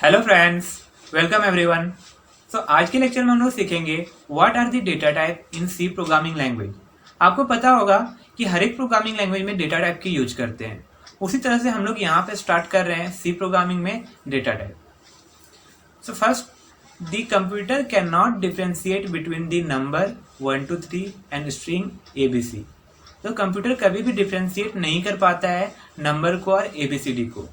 Hello friends, welcome everyone. आज के lecture में हम लोग सीखेंगे what are the data type in C programming language. आपको पता होगा कि हर एक प्रोग्रामिंग लैंग्वेज में डेटा टाइप की यूज करते हैं। उसी तरह से हम लोग यहाँ पे स्टार्ट कर रहे हैं सी प्रोग्रामिंग में data type. First, the computer can not differentiate between the number 1 to 3 and string ABC। तो कंप्यूटर कभी भी डिफ्रेंशिएट नहीं कर पाता है नंबर को और ABCD को।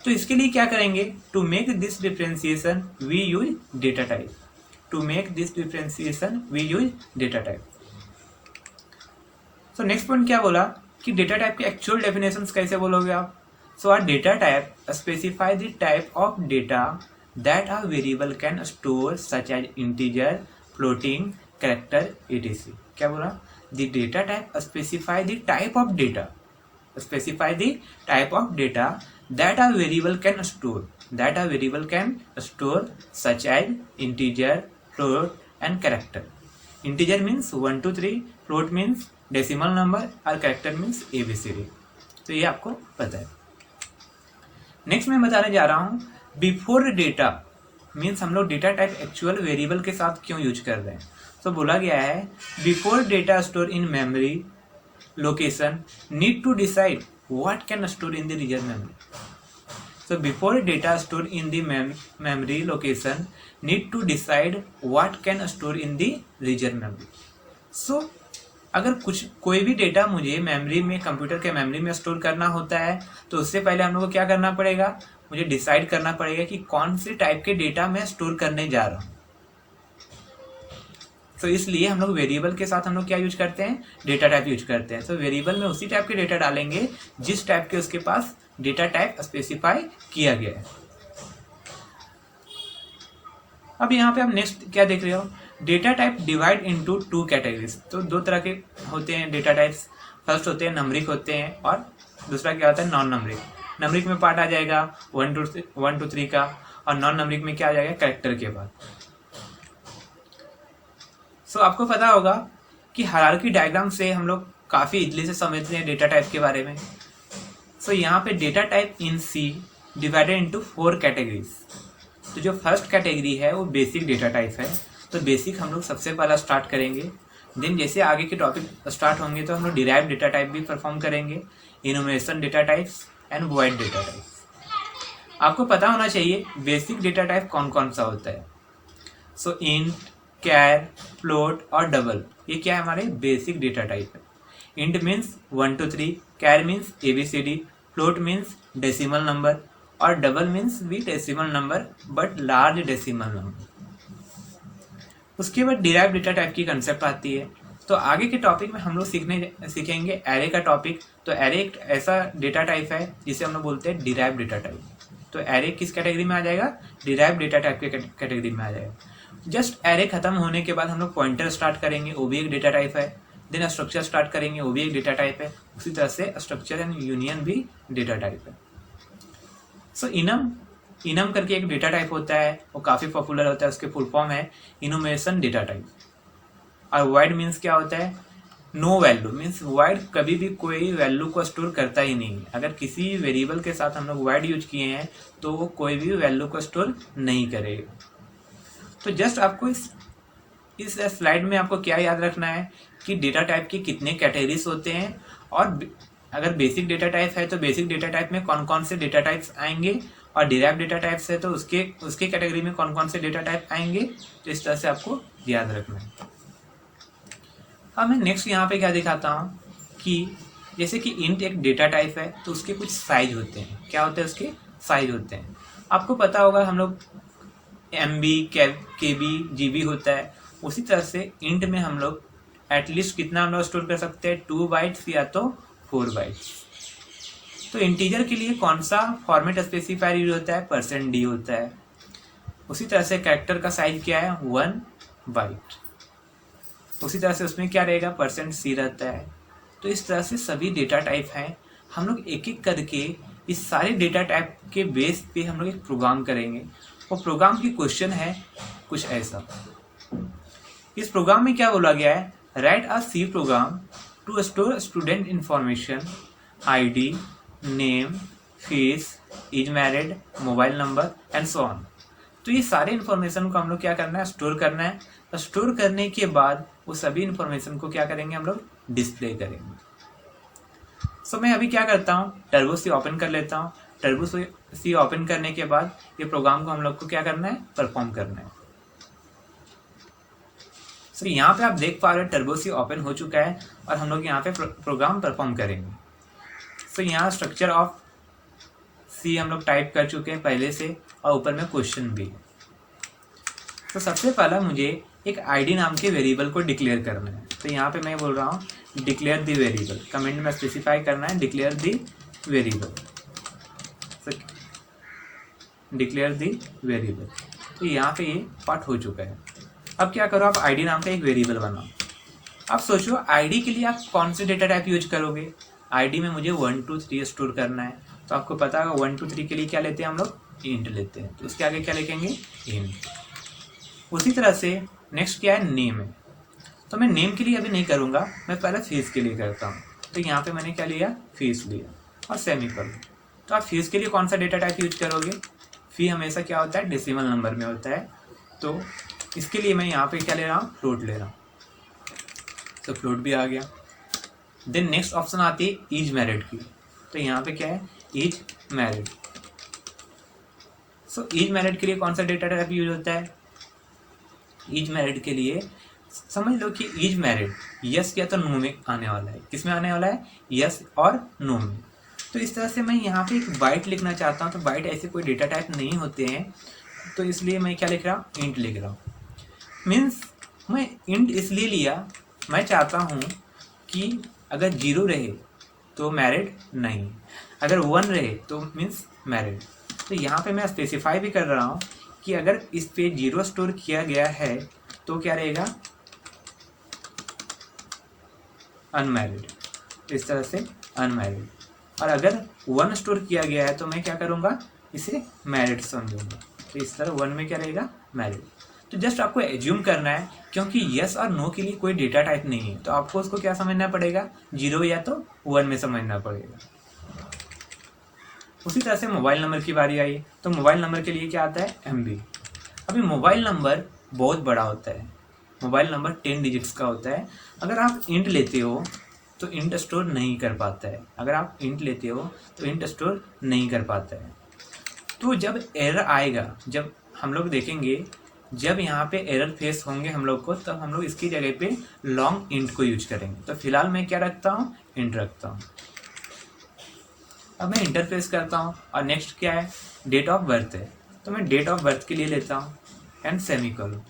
तो इसके लिए क्या करेंगे? To make this differentiation we use data type. To make this differentiation we use data type. Next point क्या बोला कि डेटा टाइप के एक्चुअल डेफिनेशंस कैसे बोलोगे आप? Are data type specify the type of data that a variable can store such as integer, floating, character etc। क्या बोला? The data type specify the type of data, specify the type of data that a variable can store such as integer, float and character। integer means 1 to 3, float means decimal number और character means ABCD। तो ये आपको पता है। Next मैं बताने जा रहा हूँ बिफोर डेटा मीन्स हम लोग डेटा टाइप एक्चुअल वेरिएबल के साथ क्यों यूज कर रहे हैं। बोला गया है before data store in memory location need to decide what can store in the region memory। before data stored in the memory location need to decide what can store in the region memory। अगर कोई भी data मुझे memory में, computer के memory में store करना होता है तो उससे पहले हम लोग को क्या करना पड़ेगा? मुझे डिसाइड करना पड़ेगा कि कौन से टाइप के डेटा मैं स्टोर करने जा रहा हूँ। इसलिए हम लोग वेरिएबल के साथ हम लोग क्या यूज करते हैं? डेटा टाइप यूज करते हैं। वेरिएबल में उसी टाइप के डेटा डालेंगे जिस टाइप के उसके पास डेटा टाइप स्पेसिफाई किया गया है। अब यहाँ पे आप नेक्स्ट क्या देख रहे हो? Data type divide into 2 categories. तो 2 तरह के होते हैं डेटा टाइप्स। फर्स्ट होते हैं नंबरिक होते हैं और दूसरा क्या होता है? Non numeric. नंबरिक में पार्ट आ जाएगा 1 to 3 का और नॉन नंबरिक में क्या आ जाएगा? कैरेक्टर के बाद। आपको पता होगा कि हायरार्की डायग्राम से हम लोग काफी इजली से समझते हैं डेटा टाइप के बारे में। यहाँ पे data type in C divided into 4 categories. तो जो फर्स्ट कैटेगरी है वो बेसिक डेटा टाइप है। तो बेसिक हम लोग सबसे पहला स्टार्ट करेंगे। देन जैसे आगे के टॉपिक स्टार्ट होंगे तो हम लोग डिराइव डेटा टाइप भी परफॉर्म करेंगे, enumeration data types and void data types. आपको पता होना चाहिए बेसिक डेटा टाइप कौन कौन सा होता है। इंट, कैर, फ्लोट और डबल, ये क्या है? हमारे बेसिक डेटा टाइप है। Int means 1 to 3, char means ABCD, float means decimal number और डबल मीन्स भी decimal number but large decimal number. उसके बाद डिराइव डेटा टाइप की कंसेप्ट आती है। तो आगे के टॉपिक में हम लोग सीखेंगे एरे का टॉपिक। तो एरे एक ऐसा डेटा टाइप है जिसे हम लोग बोलते हैं डिराइव डेटा टाइप। तो एरे किस कैटेगरी में आ जाएगा? डिराइव डेटा टाइप के कैटेगरी में आ जाएगा। जस्ट एरे खत्म होने के बाद हम लोग पॉइंटर स्टार्ट करेंगे, वो भी एक डेटा टाइप है। देन स्ट्रक्चर स्टार्ट करेंगे, वो भी एक डेटा टाइप है। उसी तरह से स्ट्रक्चर एंड यूनियन भी डेटा टाइप है। इनम करके एक डेटा टाइप होता है, वो काफी पॉपुलर होता है। उसके फुल फॉर्म है इनोमेशन डेटा टाइप। और वाइड मीन्स क्या होता है? नो वैल्यू मीन्स वाइड कभी भी कोई वैल्यू को स्टोर करता ही नहीं। अगर किसी वेरिएबल के साथ हम लोग वाइड यूज किए हैं तो वो कोई भी वैल्यू को स्टोर नहीं करेगा। तो जस्ट आपको इस स्लाइड में आपको क्या याद रखना है कि डेटा टाइप के कितने कैटेगरीज होते हैं और अगर बेसिक डेटा टाइप है तो बेसिक डेटा टाइप में कौन कौन से डेटा टाइप्स आएंगे और डिराइव डेटा टाइप्स है तो उसके कैटेगरी में कौन कौन से डेटा टाइप आएंगे। तो इस तरह से आपको याद रखना है। अब मैं नेक्स्ट यहाँ पे क्या दिखाता हूँ कि जैसे कि इंट एक डेटा टाइप है तो उसके कुछ साइज होते हैं। क्या होते हैं? उसके साइज होते हैं। आपको पता होगा हम लोग MB, KB, GB होता है। उसी तरह से इंट में हम लोग एटलीस्ट कितना हम लोग स्टोर कर सकते हैं? 2 बाइट्स या तो 4 बाइट्स। तो इंटीजर के लिए कौन सा फॉर्मेट स्पेसिफायर यूज होता है? %d होता है। उसी तरह से कैरेक्टर का साइज क्या है? 1 बाइट। उसी तरह से उसमें क्या रहेगा? %c रहता है। तो इस तरह से सभी डेटा टाइप हैं। हम लोग एक एक करके इस सारे डेटा टाइप के बेस पे हम लोग एक प्रोग्राम करेंगे। और प्रोग्राम की क्वेश्चन है कुछ ऐसा। इस प्रोग्राम में क्या बोला गया है? Write a C program to store student information, ID, name, fees, is married, mobile number and so on. तो ये सारे इन्फॉर्मेशन को हम लोग क्या करना है, स्टोर करना है। तो स्टोर करने के बाद वो सभी इन्फॉर्मेशन को क्या करेंगे, हम लोग डिस्प्ले करेंगे। सो मैं अभी क्या करता हूँ, टर्बो सी ओपन कर लेता हूँ। टर्बो सी ओपन करने के बाद ये प्रोग्राम को हम लोग को क्या करना है, परफॉर्म करना है। सो यहाँ पे आप देख पा रहे हो टर्बो सी ओपन हो चुका है और हम लोग यहाँ पे प्रोग्राम परफॉर्म करेंगे। सो यहाँ स्ट्रक्चर ऑफ सी हम लोग टाइप कर चुके हैं पहले से और ऊपर में क्वेश्चन भी है। तो सबसे पहला मुझे एक आईडी नाम के वेरिएबल को डिक्लेयर करना है। तो यहाँ पे मैं बोल रहा हूँ डिक्लेयर द वेरिएबल, कमेंट में स्पेसिफाई करना है declare the variable. Declare the variable, तो यहाँ पे ये पार्ट हो चुका है। अब क्या करो, आप आईडी नाम का एक वेरिएबल बनाओ। अब सोचो आईडी के लिए आप कौन से डेटा टाइप यूज करोगे। आईडी में मुझे 1 2 3 स्टोर करना है, तो आपको पता होगा 1 2 3 के लिए क्या लेते हैं हम लोग, इंट लेते हैं। तो उसके आगे क्या लिखेंगे, इंट। उसी तरह से नेक्स्ट क्या है, नेम है। तो मैं नेम के लिए अभी नहीं करूँगा, मैं पहले फीस के लिए करता हूँ। तो यहाँ पे मैंने क्या लिया, फीस लिया और सेमीकोलन। तो आप फीस के लिए कौन सा डेटा टाइप यूज करोगे, फी हमेशा क्या होता है, डेसिमल नंबर में होता है। तो इसके लिए मैं यहाँ पे क्या ले रहा हूँ, फ्लोट ले रहा हूँ। तो फ्लोट भी आ गया। देन नेक्स्ट ऑप्शन आती है इज मैरिड की। तो यहाँ पे क्या है, is married. So is married के लिए कौन सा डेटा टाइप यूज होता है, इज मैरिड के लिए समझ लो कि इज मैरिड यस या तो नो में आने वाला है। किस में आने वाला है, यस और नो में। तो इस तरह से मैं यहाँ पे एक बाइट लिखना चाहता हूँ। तो बाइट ऐसे कोई डेटा टाइप नहीं होते हैं, तो इसलिए मैं क्या लिख रहा हूँ, इंट लिख रहा हूँ। मीन्स मैं इंट इसलिए लिया, मैं चाहता हूँ कि अगर 0 रहे तो मैरिड नहीं, अगर 1 रहे तो मीन्स मैरिड। तो यहाँ पे मैं स्पेसिफाई भी कर रहा हूँ कि अगर इस पे 0 स्टोर किया गया है तो क्या रहेगा, अनमैरिड। इस तरह से अनमैरिड। और अगर 1 स्टोर किया गया है तो मैं क्या करूँगा, इसे मैरिड समझूंगा। तो इस तरह 1 में क्या रहेगा, मैरिड। तो जस्ट आपको एज्यूम करना है, क्योंकि यस और नो के लिए कोई डेटा टाइप नहीं है, तो आपको उसको क्या समझना पड़ेगा, 0 या तो 1 में समझना पड़ेगा। उसी तरह से मोबाइल नंबर की बारी आई। तो मोबाइल नंबर के लिए क्या आता है, MB। अभी मोबाइल नंबर बहुत बड़ा होता है, मोबाइल नंबर 10 डिजिट्स का होता है। अगर आप इंट लेते हो तो इंट स्टोर नहीं कर पाता है, अगर आप इंट लेते हो तो इंट स्टोर नहीं कर पाता है। तो जब एरर आएगा, जब हम लोग देखेंगे, जब यहाँ पे एरर फेस होंगे हम लोग को, तब हम लोग इसकी जगह पे लॉन्ग इंट को यूज करेंगे। तो फिलहाल मैं क्या रखता हूँ, इंट रखता हूँ। अब मैं इंटरफेस करता हूँ और नेक्स्ट क्या है, डेट ऑफ बर्थ है। तो मैं डेट ऑफ बर्थ के लिए लेता हूँ and semicolon.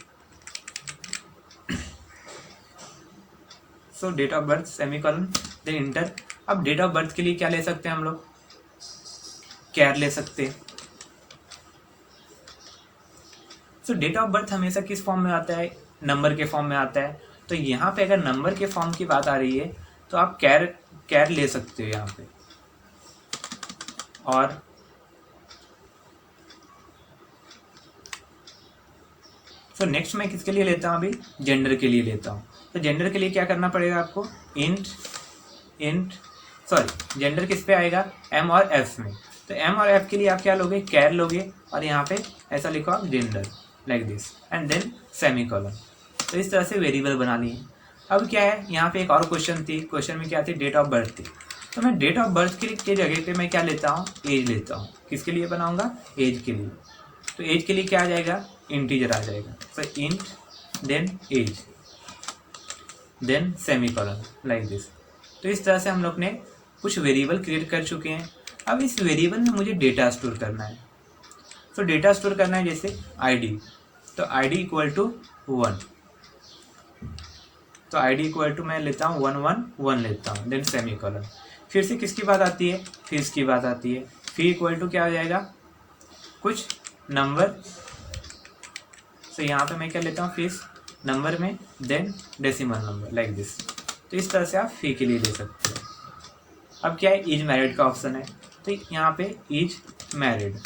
So date of birth semicolon then enter. अब डेट ऑफ बर्थ के लिए क्या ले सकते हैं हम लोग, कैर ले सकते हैं। सो डेट ऑफ बर्थ हमेशा किस फॉर्म में आता है, नंबर के फॉर्म में आता है। तो यहाँ पे अगर नंबर के फॉर्म की बात आ रही है तो आप कैर ले सकते हो यहाँ पे। और सो नेक्स्ट मैं किसके लिए लेता हूँ, अभी जेंडर के लिए लेता हूँ। तो जेंडर के लिए क्या करना पड़ेगा आपको, जेंडर किस पे आएगा, M और F में। तो M और F के लिए आप क्या लोगे, कैर लोगे और यहाँ पे ऐसा लिखो आप gender like this and then semicolon. तो इस तरह से वेरिएबल बना लिए। अब क्या है, यहाँ पे एक और क्वेश्चन थी, क्वेश्चन में क्या थी, डेट ऑफ बर्थ थी। तो मैं डेट ऑफ बर्थ के जगह पे मैं क्या लेता हूँ, एज लेता हूँ। किसके लिए बनाऊंगा, एज के लिए। तो एज के लिए क्या आ जाएगा, इंटीजर आ जाएगा। So int then age then semicolon like this. तो इस तरह से हम लोग ने कुछ वेरिएबल क्रिएट कर चुके हैं। अब इस वेरिएबल में मुझे डेटा स्टोर करना है। तो डेटा स्टोर करना है जैसे आईडी। तो आईडी इक्वल टू 1। तो आईडी इक्वल टू मैं लेता हूँ 111 लेता हूँ देन सेमीकोलन। फिर से किसकी बात आती है, फीस की बात आती है। फी इक्वल टू क्या हो जाएगा, कुछ नंबर। तो यहाँ पे मैं क्या लेता हूँ, फीस नंबर में then decimal number like this. तो इस तरह से आप फी के लिए ले सकते हो। अब क्या है, इज मैरिड का ऑप्शन है। तो यहाँ पे इज मैरिड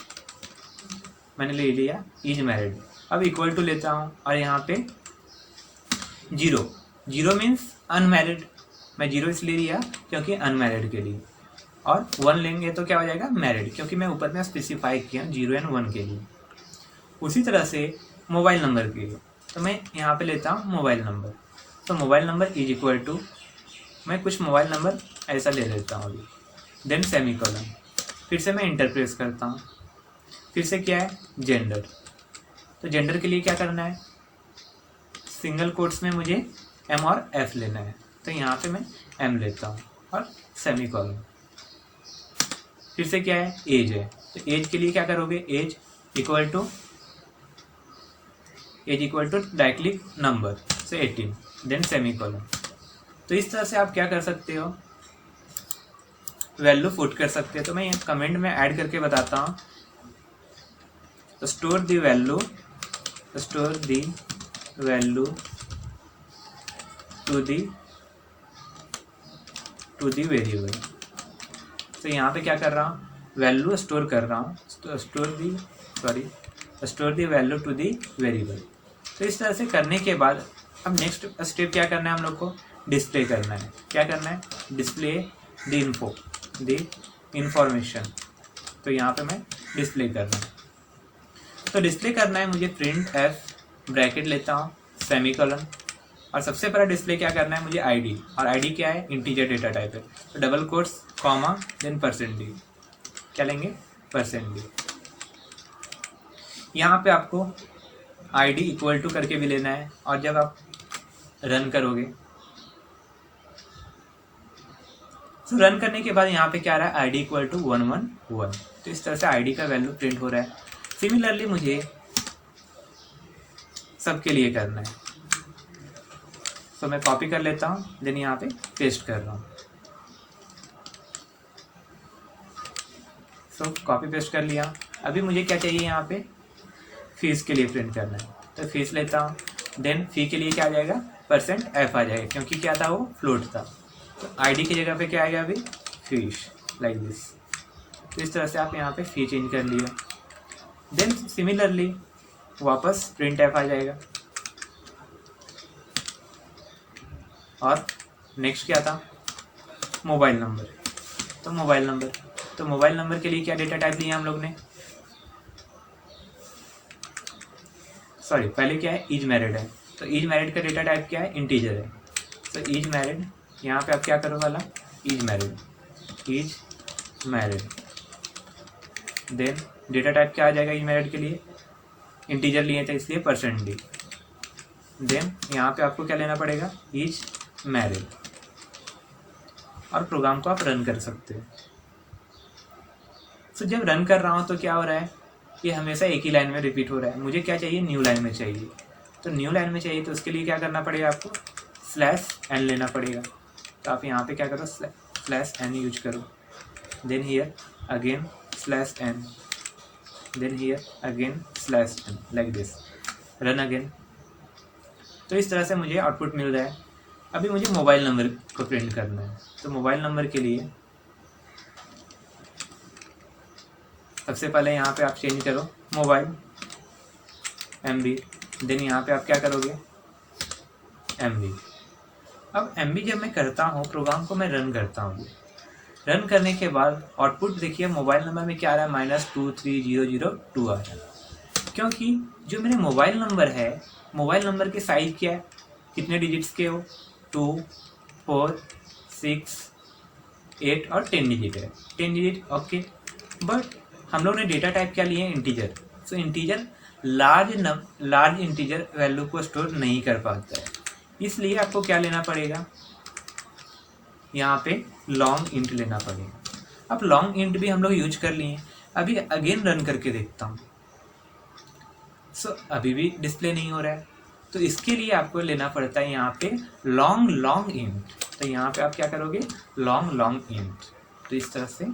मैंने ले लिया, इज मैरिड। अब इक्वल टू लेता हूँ और यहाँ पे 0 मीन्स अनमैरिड। मैं 0 इसलिए लिया क्योंकि अनमैरिड के लिए। और 1 लेंगे तो क्या हो जाएगा मैरिड, क्योंकि मैं ऊपर में स्पेसिफाई किया 0 और 1 के लिए। उसी तरह से मोबाइल नंबर के लिए तो मैं यहाँ पे लेता हूँ मोबाइल नंबर। तो mobile number is equal to, मैं कुछ मोबाइल नंबर ऐसा ले लेता हूँ अभी, देन सेमीकोलन, फिर से मैं इंटर प्रेस करता हूँ, फिर से क्या है जेंडर। तो जेंडर के लिए क्या करना है, सिंगल कोट्स में मुझे एम और एफ लेना है, तो यहाँ पे मैं एम लेता हूँ और सेमीकोलन। फिर से क्या है एज है, तो एज के लिए क्या करोगे, as equal to directly number से 18, देन सेमीकोलन। तो इस तरह से आप क्या कर सकते हो, वैल्यू पुट कर सकते हो। तो मैं कमेंट में ऐड करके बताता हूँ। तो store the value to the variable. तो यहाँ पे क्या कर रहा हूँ, वैल्यू स्टोर कर रहा हूँ, store the value to the variable. तो इस तरह से करने के बाद अब नेक्स्ट स्टेप क्या करना है, हम लोग को डिस्प्ले करना है। क्या करना है, डिस्प्ले द इंफॉर्मेशन। तो यहाँ पे मैं डिस्प्ले कर रहा हूँ। तो डिस्प्ले करना है मुझे प्रिंट एफ, ब्रैकेट लेता हूँ, सेमीकोलन, और सबसे पहला डिस्प्ले क्या करना है मुझे आईडी, और आईडी क्या है इंटीजर डेटा टाइप है। तो double quotes comma then %d, क्या लेंगे %d। यहाँ पे आपको आईडी इक्वल टू करके भी लेना है, और जब आप रन करोगे तो रन करने के बाद यहाँ पे क्या आ रहा है, आईडी इक्वल टू 111। तो इस तरह से आईडी का वैल्यू प्रिंट हो रहा है। सिमिलरली मुझे सबके लिए करना है। तो मैं कॉपी कर लेता हूँ, देन यहाँ पे पेस्ट कर रहा हूँ। सो कॉपी पेस्ट कर लिया। अभी मुझे क्या चाहिए, यहाँ पे फीस के लिए प्रिंट करना है। तो फीस लेता हूँ, देन फी के लिए क्या आ जाएगा, %f आ जाएगा, क्योंकि क्या था वो फ्लोट था। तो आईडी की जगह पे क्या आएगा अभी, फीस, लाइक दिस। तो इस तरह से आप यहाँ पे फी चेंज कर लिया। देन सिमिलरली वापस प्रिंट एफ आ जाएगा। और नेक्स्ट क्या था, मोबाइल नंबर। तो मोबाइल नंबर के लिए क्या डेटा टाइप लिया हम लोग ने, सॉरी पहले क्या है इज मैरिड है। तो इज मैरिड का डेटा टाइप क्या है, इंटीजर है। तो इज मैरिड, यहाँ पे आप क्या करो वाला, is married, then data type क्या आ जाएगा इज मैरिड के लिए, इंटीजर लिए थे इसलिए %d। देन यहाँ पे आपको क्या लेना पड़ेगा, इज मैरिड, और प्रोग्राम को आप रन कर सकते हो। तो जब रन कर रहा हूँ तो क्या हो रहा है, ये हमेशा एक ही लाइन में रिपीट हो रहा है। मुझे क्या चाहिए, न्यू लाइन में चाहिए। तो न्यू लाइन में चाहिए तो उसके लिए क्या करना पड़ेगा, आपको /n लेना पड़ेगा। तो आप यहाँ पे क्या करो, /n यूज करो, then here again /n, then here again /n, like this, run again. तो इस तरह से मुझे आउटपुट मिल रहा है। अभी मुझे मोबाइल नंबर को प्रिंट करना है। तो मोबाइल नंबर के लिए सबसे पहले यहाँ पे आप चेंज करो मोबाइल MB, देन यहाँ पे आप क्या करोगे MB। अब MB जब मैं करता हूँ, प्रोग्राम को मैं रन करता हूँ। रन करने के बाद आउटपुट देखिए मोबाइल नंबर में क्या आ रहा है, -23002 आ रहा है। क्योंकि जो मेरे मोबाइल नंबर है, मोबाइल नंबर के साइज क्या है, कितने डिजिट्स के हो, 2, 4, 6, 8 और 10 डिजिट है, 10 डिजिट ओके। बट हम लोग ने डेटा टाइप क्या लिए, इंटीजर। सो इंटीजर लार्ज इंटीजर वैल्यू को स्टोर नहीं कर पाता है, इसलिए आपको क्या लेना पड़ेगा, यहाँ पे लॉन्ग इंट लेना पड़ेगा। अब लॉन्ग इंट भी हम लोग यूज कर लिए। अभी अगेन रन करके देखता हूँ। सो अभी भी डिस्प्ले नहीं हो रहा है, तो इसके लिए आपको लेना पड़ता है यहाँ पे लॉन्ग इंट। तो यहाँ पे आप क्या करोगे, लॉन्ग इंट। तो इस तरह से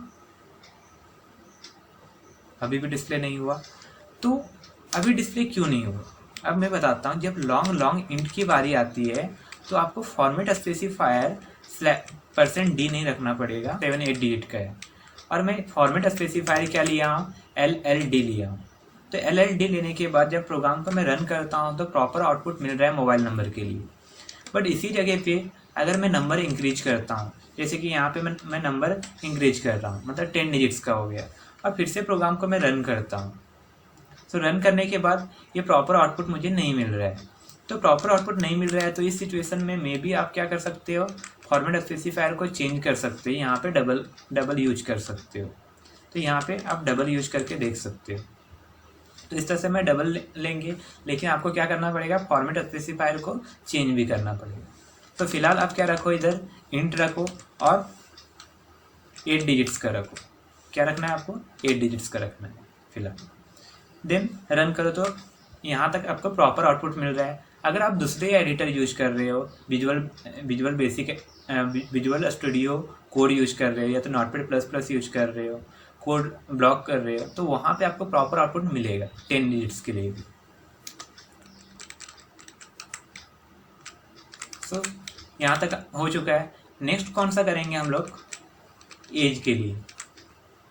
अभी भी डिस्प्ले नहीं हुआ। तो अभी डिस्प्ले क्यों नहीं हुआ, अब मैं बताता हूँ। जब लॉन्ग इंट की बारी आती है तो आपको फॉर्मेट स्पेसिफायर %d नहीं रखना पड़ेगा, 7-8 डिजिट का है। और मैं फॉर्मेट स्पेसिफायर क्या लिया हूँ, LLD लिया हूँ। तो LLD लेने के बाद जब प्रोग्राम को मैं रन करता हूँ तो प्रॉपर आउटपुट मिल रहा है मोबाइल नंबर के लिए। बट इसी जगह पे अगर मैं नंबर इंक्रीज करता हूँ, जैसे कि यहाँ पे मैं नंबर इंक्रीज कर रहा हूँ, मतलब 10 डिजिट्स का हो गया, और फिर से प्रोग्राम को मैं रन करता हूँ, तो रन करने के बाद ये प्रॉपर आउटपुट मुझे नहीं मिल रहा है। तो प्रॉपर आउटपुट नहीं मिल रहा है, तो इस सिचुएशन में मे बी आप क्या कर सकते हो, फॉर्मेट स्पेसिफायर को चेंज कर सकते हो, यहाँ पे डबल यूज कर सकते हो। तो यहाँ पे आप डबल यूज करके देख सकते हो। तो इस तरह से मैं डबल लेंगे, लेकिन आपको क्या करना पड़ेगा, फॉर्मेट स्पेसिफायर को चेंज भी करना पड़ेगा। तो फिलहाल आप क्या रखो, इधर इंट रखो और 8 डिजिट्स का रखो। क्या रखना है आपको, 8 डिजिट्स का रखना है फिलहाल। देन रन करो तो यहाँ तक आपको प्रॉपर आउटपुट मिल रहा है। अगर आप दूसरे एडिटर यूज कर रहे हो, विजुअल स्टूडियो कोड यूज कर रहे हो, या तो नोटपैड प्लस प्लस यूज कर रहे हो, कोड ब्लॉक कर रहे हो, तो वहाँ पे आपको प्रॉपर आउटपुट मिलेगा 10 डिजिट्स के लिए भी। सो यहाँ तक हो चुका है। नेक्स्ट कौन सा करेंगे हम लोग, एज के लिए,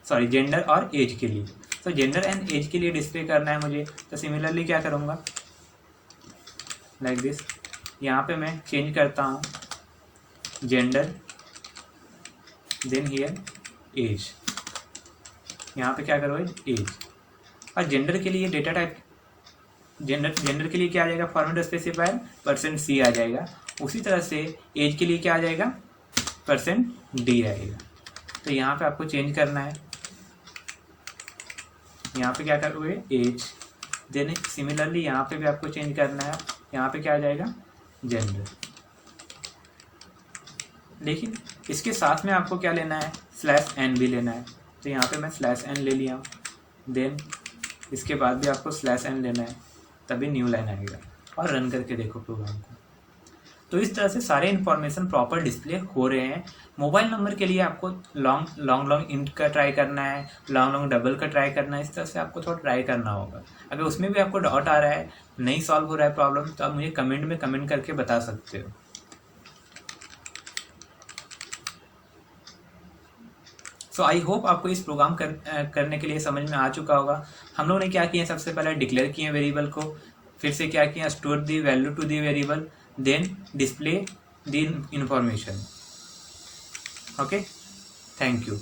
सॉरी जेंडर और एज के लिए। तो जेंडर एंड एज के लिए डिस्प्ले करना है मुझे, तो सिमिलरली क्या करूँगा, लाइक दिस। यहाँ पे मैं चेंज करता हूँ जेंडर, देन हियर एज। यहाँ पे क्या करो, एज। और जेंडर के लिए डेटा टाइप, जेंडर के लिए क्या आ जाएगा, फॉर्मेट स्पेसिफायर %C आ जाएगा। उसी तरह से एज के लिए क्या आ जाएगा, %D आएगा। तो यहाँ पे आपको चेंज करना है, यहाँ पे क्या करोगे, एज। देन सिमिलरली यहाँ पे भी आपको चेंज करना है, यहाँ पे क्या आ जाएगा, जेंडर। लेकिन इसके साथ में आपको क्या लेना है, /n भी लेना है। तो यहाँ पे मैं /n ले लिया। देन इसके बाद भी आपको /n लेना है, तभी न्यू लाइन आएगा। और रन करके देखो प्रोग्राम को। तो इस तरह से सारे इन्फॉर्मेशन प्रॉपर डिस्प्ले हो रहे हैं। मोबाइल नंबर के लिए आपको लॉन्ग इंट का ट्राई करना है, लॉन्ग डबल का ट्राई करना है। इस तरह से आपको थोड़ा ट्राई करना होगा। अगर उसमें भी आपको डाउट आ रहा है, नहीं सॉल्व हो रहा है प्रॉब्लम, तो आप मुझे कमेंट में कमेंट करके बता सकते हो। सो आई होप आपको इस प्रोग्राम करने के लिए समझ में आ चुका होगा। हम लोगों ने क्या किया, सबसे पहले डिक्लेयर किए वेरिएबल को, फिर से क्या किया, store the value to the variable, then display the information. Okay, thank you.